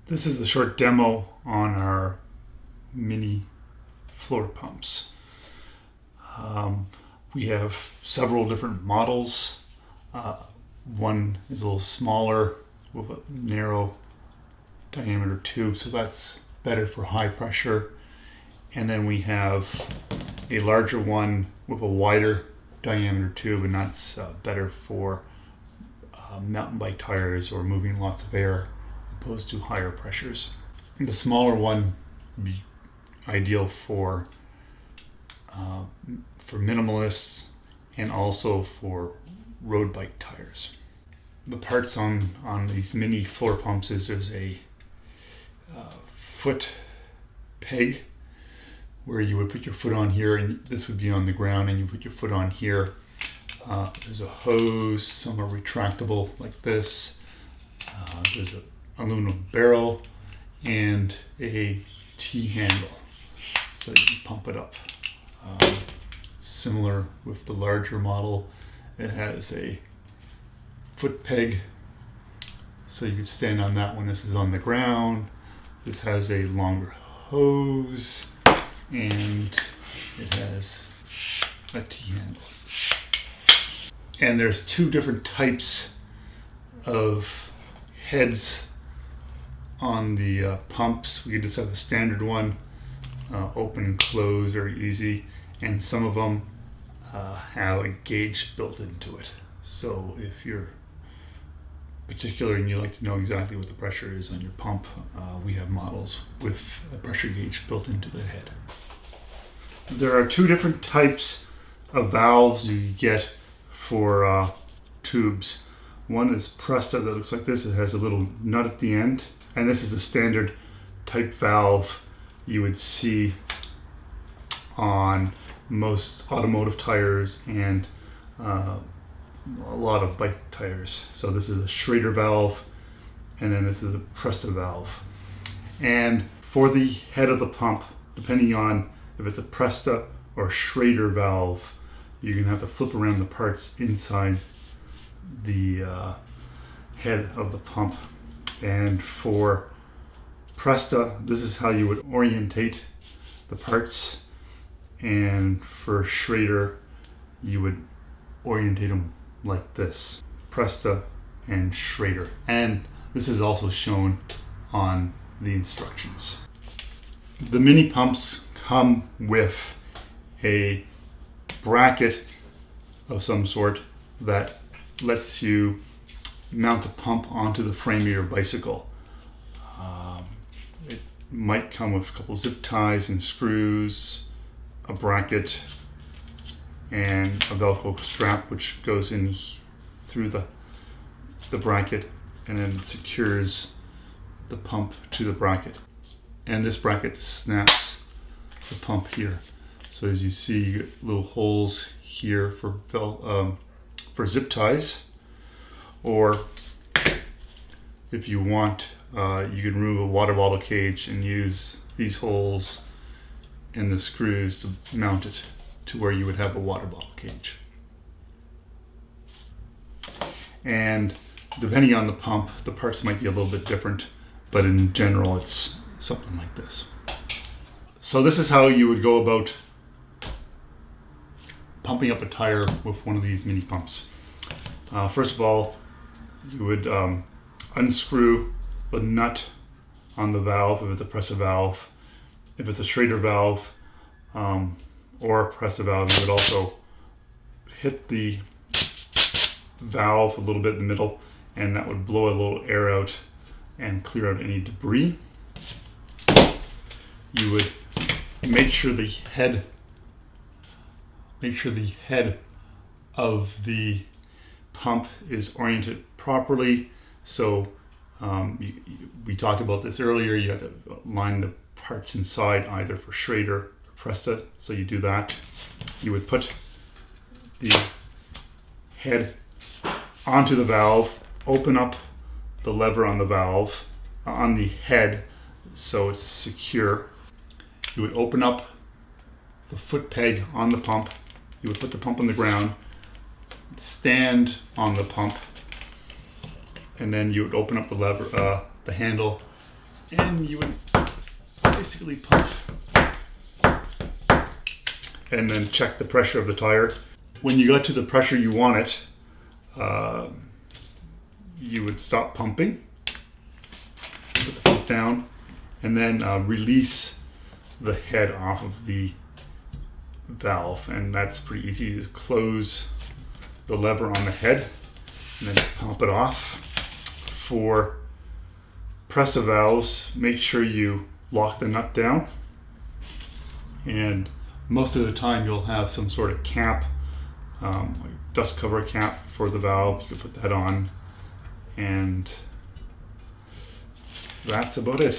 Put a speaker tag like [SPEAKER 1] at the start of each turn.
[SPEAKER 1] This is a short demo on our mini floor pumps. We have several different models. One is a little smaller with a narrow diameter tube, so that's better for high pressure. And then we have a larger one with a wider diameter tube, and that's better for mountain bike tires or moving lots of air opposed to higher pressures. And the smaller one would be ideal for minimalists and also for road bike tires. The parts on these mini floor pumps is there's a foot peg where you would put your foot on here, and this would be on the ground, and you put your foot on here. There's a hose, some are retractable like this. There's an aluminum barrel and a T-handle, so you can pump it up. Similar with the larger model, it has a foot peg, so you can stand on that when this is on the ground. This has a longer hose, and it has a T-handle. And there's two different types of heads on the pumps. We can just have a standard one, open and close, very easy. And some of them have a gauge built into it. So if you're particular and you like to know exactly what the pressure is on your pump, we have models with a pressure gauge built into the head. There are two different types of valves you get for tubes. One is Presta that looks like this. It has a little nut at the end, and this is a standard type valve you would see on most automotive tires and a lot of bike tires. So this is a Schrader valve, and then this is a Presta valve. And for the head of the pump, depending on if it's a Presta or Schrader valve, you're going to have to flip around the parts inside the head of the pump. And for Presta, this is how you would orientate the parts. And for Schrader, you would orientate them like this. Presta and Schrader. And this is also shown on the instructions. The mini pumps come with a bracket of some sort that lets you mount a pump onto the frame of your bicycle. It might come with a couple zip ties and screws, a bracket, and a Velcro strap which goes in through the bracket and then secures the pump to the bracket. And this bracket snaps the pump here. So as you see, you get little holes here for zip ties, or if you want, you can remove a water bottle cage and use these holes in the screws to mount it to where you would have a water bottle cage. And depending on the pump, the parts might be a little bit different, but in general, it's something like this. So this is how you would go about pumping up a tire with one of these mini pumps. First of all, you would unscrew the nut on the valve if it's a Presta valve. If it's a Schrader valve or a Presta valve, you would also hit the valve a little bit in the middle, and that would blow a little air out and clear out any debris. You would make sure the head of the pump is oriented properly. So we talked about this earlier. You have to line the parts inside either for Schrader or Presta. So you do that. You would put the head onto the valve, open up the lever on the valve, on the head, so it's secure. You would open up the foot peg on the pump. You would put the pump on the ground, stand on the pump, and then you would open up the lever, the handle, and you would basically pump and then check the pressure of the tire. When you got to the pressure you want it, you would stop pumping, put the pump down, and then release the head off of the valve, and that's pretty easy. You just close the lever on the head and then pump it off. For Presta valves, make sure you lock the nut down, and most of the time you'll have some sort of cap, like dust cover cap for the valve. You can put that on, and that's about it.